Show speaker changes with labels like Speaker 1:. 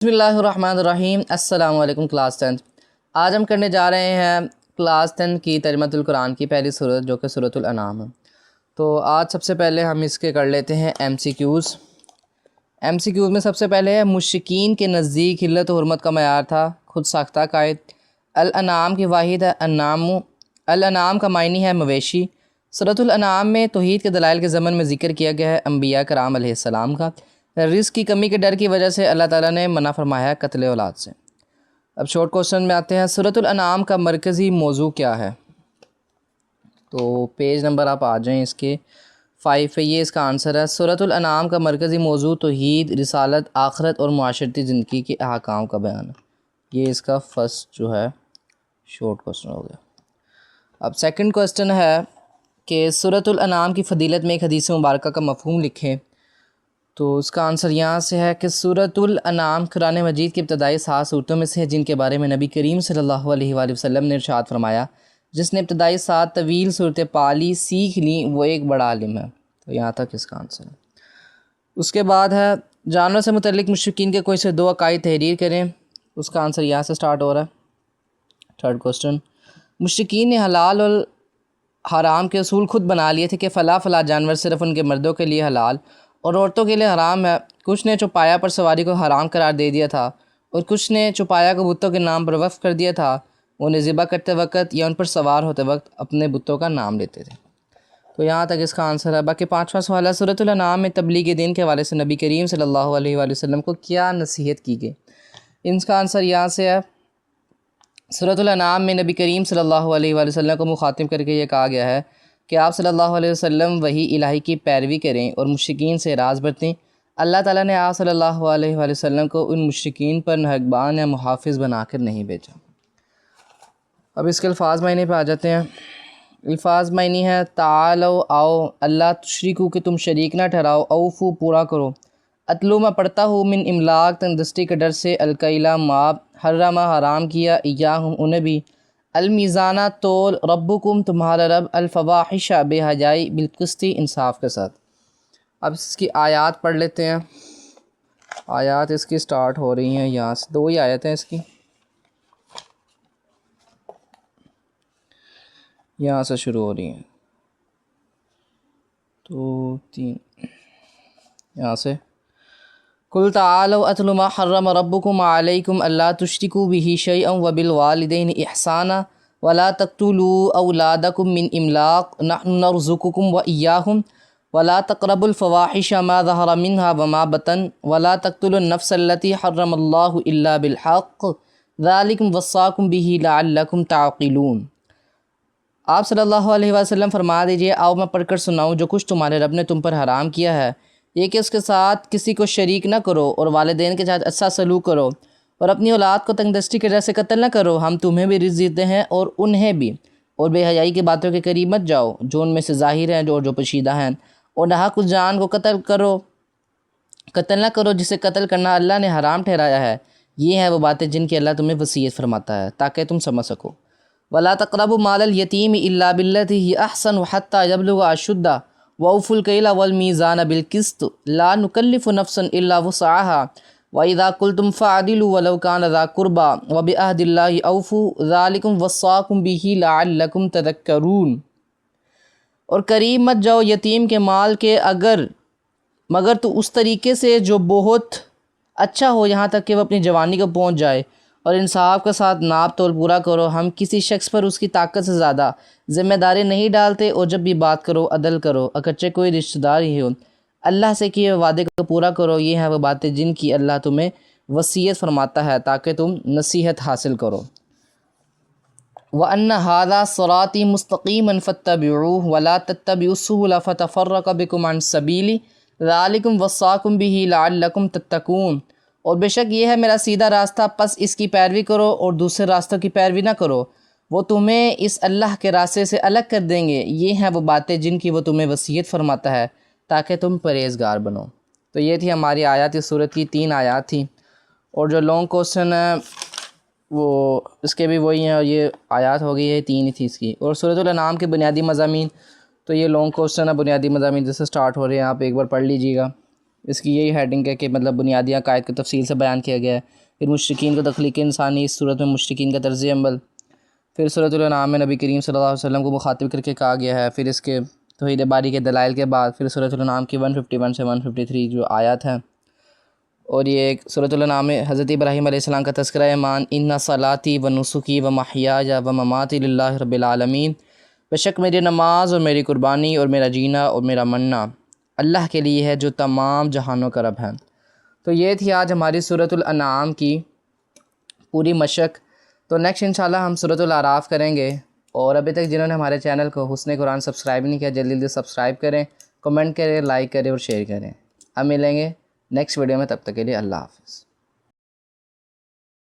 Speaker 1: بسم اللہ الرحمن الرحیم۔ السلام علیکم کلاس 10۔ آج ہم کرنے جا رہے ہیں کلاس 10 کی ترجمۃ القرآن کی پہلی صورت جو کہ سورۃ الانعام ہے۔ تو آج سب سے پہلے ہم اس کے کر لیتے ہیں ایم سی کیوز میں سب سے پہلے مشرکین کے نزدیک حلت و حرمت کا معیار تھا خود ساختہ قائد۔ الانعام کی واحد ہے انعام۔ الانعام کا معنی ہے مویشی۔ سورۃ الانعام میں توحید کے دلائل کے ضمن میں ذکر کیا گیا ہے انبیاء کرام علیہ السلام کا۔ رزق کی کمی کے ڈر کی وجہ سے اللہ تعالیٰ نے منع فرمایا ہے قتل اولاد سے۔ اب شارٹ کوسچن میں آتے ہیں، سورۃ الانعام کا مرکزی موضوع کیا ہے؟ تو پیج نمبر آپ آ جائیں اس کے 5 پہ، یہ اس کا آنسر ہے۔ سورۃ الانعام کا مرکزی موضوع توحید، رسالت، آخرت اور معاشرتی زندگی کے احکام کا بیان ہے۔ یہ اس کا فرسٹ جو ہے شارٹ کوسچن ہو گیا۔ اب سیکنڈ کوسچن ہے کہ سورۃ الانعام کی فضیلت میں ایک حدیث مبارکہ کا مفہوم لکھیں۔ تو اس کا آنسر یہاں سے ہے کہ سورۃ الانعام قرآن مجید کی ابتدائی 7 صورتوں میں سے ہے جن کے بارے میں نبی کریم صلی اللہ علیہ وآلہ وسلم نے ارشاد فرمایا، جس نے ابتدائی 7 طویل صورتیں پالی سیکھ لیں وہ ایک بڑا عالم ہے۔ تو یہاں تک اس کا آنسر ہے۔ اس کے بعد ہے جانور سے متعلق مشرکین کے کوئی سے 2 عقائد تحریر کریں۔ اس کا آنسر یہاں سے سٹارٹ ہو رہا ہے۔ تھرڈ کوسچن، مشرکین نے حلال اور حرام کے اصول خود بنا لیے تھے کہ فلاں جانور صرف ان کے مردوں کے لیے حلال اور عورتوں کے لیے حرام ہے۔ کچھ نے چوپایا پر سواری کو حرام قرار دے دیا تھا اور کچھ نے چوپایا کو بتوں کے نام پر وقف کر دیا تھا۔ انہیں ذبح کرتے وقت یا ان پر سوار ہوتے وقت اپنے بتوں کا نام لیتے تھے۔ تو یہاں تک اس کا آنسر ہے۔ باقی 5واں سوال ہے، سورۃ الانعام میں تبلیغ دین کے حوالے سے نبی کریم صلی اللہ علیہ وآلہ وسلم کو کیا نصیحت کی گئی؟ ان کا آنسر یہاں سے ہے۔ سورۃ الانعام میں نبی کریم صلی اللہ علیہ وآلہ وسلم کو مخاطب کر کے یہ کہا گیا ہے کہ آپ صلی اللہ علیہ وسلم وحی الہی کی پیروی کریں اور مشرکین سے راز برتیں۔ اللہ تعالیٰ نے آپ صلی اللہ علیہ وآلہ وسلم کو ان مشرکین پر نگہبان یا محافظ بنا کر نہیں بھیجا۔ اب اس کے الفاظ معنی پہ آ جاتے ہیں۔ الفاظ معنی ہے تعالو آؤ، اللہ تشریکو کہ تم شریک نہ ٹھہراؤ، اوفو پورا کرو، اتلو میں پڑھتا ہوں من املاک تندرستی کے ڈر سے، الکیلا ماب، حرمہ حرام کیا، ایاہم انہیں بھی، المیزانہ تول، ربکم تمہارا رب، الفواحش بے حیائی، بالقسط انصاف کے ساتھ۔ اب اس کی آیات پڑھ لیتے ہیں۔ آیات اس کی سٹارٹ ہو رہی ہیں یہاں سے، 2 ہی آیتیں اس کی، یہاں سے شروع ہو رہی ہیں۔ تو 3 یہاں سے، قل تعالوا اتل ما حرم ربکم علیکم الا تشرکوا بہ شیئا وبالوالدین احسانا ولا تقتلوا اولادکم من املاق نحن نرزقکم وإیاہم ولا تقربوا الفواحش ما ظہر منها وما بطن ولا تقتلوا النفس التي حرم اللہ الا بالحق ذلکم وصاکم بہ لعلکم تعقلون۔ آپ صلی اللہ علیہ وسلم فرما دیجئے، آؤ میں پڑھ کر سناؤں جو کچھ تمہارے رب نے تم پر حرام کیا ہے، یہ کہ اس کے ساتھ کسی کو شریک نہ کرو اور والدین کے ساتھ اچھا سلوک کرو اور اپنی اولاد کو تنگ دستی کی وجہ سے قتل نہ کرو، ہم تمہیں بھی رزق دیتے ہیں اور انہیں بھی، اور بے حیائی کی باتوں کے قریب مت جاؤ جو ان میں سے ظاہر ہیں جو پوشیدہ ہیں، اور ناحق اس جان کو قتل نہ کرو جسے قتل کرنا اللہ نے حرام ٹھہرایا ہے۔ یہ ہیں وہ باتیں جن کی اللہ تمہیں وصیت فرماتا ہے تاکہ تم سمجھ سکو۔ ولا تقربوا مال الیتیم الا بالتی ہی احسن حتی یبلغ اشدہ وَأَوْفُوا الْكَيْلَ وَالْمِيزَانَ بِالْقِسْطِ لَا نُكَلِّفُ نَفْسًا إِلَّا وُسْعَهَا وَإِذَا قُلْتُمْ فَاعْدِلُوا وَلَوْ كَانَ ذَا قُرْبَىٰ وَبِعَهْدِ اللَّهِ أَوْفُوا ذَلِكُمْ وَصَّاكُمْ بِهِ لَعَلَّكُمْ تَذَكَّرُونَ۔ اور قریب مت جاؤ یتیم کے مال کے مگر تو اس طریقے سے جو بہت اچھا ہو یہاں تک کہ وہ اپنی جوانی کو پہنچ جائے، اور انصاف کے ساتھ ناپ تول پورا کرو۔ ہم کسی شخص پر اس کی طاقت سے زیادہ ذمہ داری نہیں ڈالتے، اور جب بھی بات کرو عدل کرو اگرچہ کوئی رشتہ دار ہی ہو۔ اللہ سے کیے وعدے کو پورا کرو، یہ ہیں وہ باتیں جن کی اللہ تمہیں وصیت فرماتا ہے تاکہ تم نصیحت حاصل کرو۔ وَأَنَّ هَذَا صِرَاطِي مُسْتَقِيمًا فَاتَّبِعُوهُ وَلَا تَتَّبِعُوا السُّبُلَ فَتَفَرَّقَ بِكُمْ عَنْ سَبِيلِهِ ذَلِكُمْ وَصَّاكُمْ بِهِ لَعَلَّكُمْ تَتَّقُونَ۔ اور بے شک یہ ہے میرا سیدھا راستہ، پس اس کی پیروی کرو اور دوسرے راستوں کی پیروی نہ کرو، وہ تمہیں اس اللہ کے راستے سے الگ کر دیں گے۔ یہ ہیں وہ باتیں جن کی وہ تمہیں وصیت فرماتا ہے تاکہ تم پرہیزگار بنو۔ تو یہ تھی ہماری آیات، اس صورت کی 3 آیات تھیں، اور جو لانگ کوسچن ہے وہ اس کے بھی وہی ہیں، اور یہ آیات ہو گئی ہے 3 ہی تھی اس کی۔ اور سورۃ الانعام کے بنیادی مضامین، تو یہ لانگ کوسچن ہے، بنیادی مضامین جیسے سٹارٹ ہو رہے ہیں، آپ ایک بار پڑھ لیجیے گا۔ اس کی یہی ہیڈنگ ہے کہ مطلب بنیادی عقائد کو تفصیل سے بیان کیا گیا ہے۔ پھر مشرکین کو تخلیق انسانی، اس صورت میں مشرکین کا طرز عمل۔ پھر سورۃ الانعام میں نبی کریم صلی اللہ علیہ وسلم کو مخاطب کر کے کہا گیا ہے۔ پھر اس کے توحید باری کے دلائل کے بعد پھر سورۃ الانعام کی 151 سے 153 جو آیات ہیں، اور یہ ایک سورۃ الانعام میں حضرت ابراہیم علیہ السلام کا تذکرہ ایمان، ان صلاتی و نسکی و محیای و مماتی للہ رب العالمین، بے شک میری نماز اور میری قربانی اور میرا جینا اور میرا مرنا اللہ کے لیے ہے جو تمام جہانوں کا رب ہے۔ تو یہ تھی آج ہماری سورۃ الانعام کی پوری مشق۔ تو نیکسٹ انشاءاللہ ہم سورۃ الاعراف کریں گے، اور ابھی تک جنہوں نے ہمارے چینل کو حسن قرآن سبسکرائب نہیں کیا جلدی جلدی سبسکرائب کریں، کمنٹ کریں، لائک کریں اور شیئر کریں۔ ہم ملیں گے نیکسٹ ویڈیو میں، تب تک کے لیے اللہ حافظ۔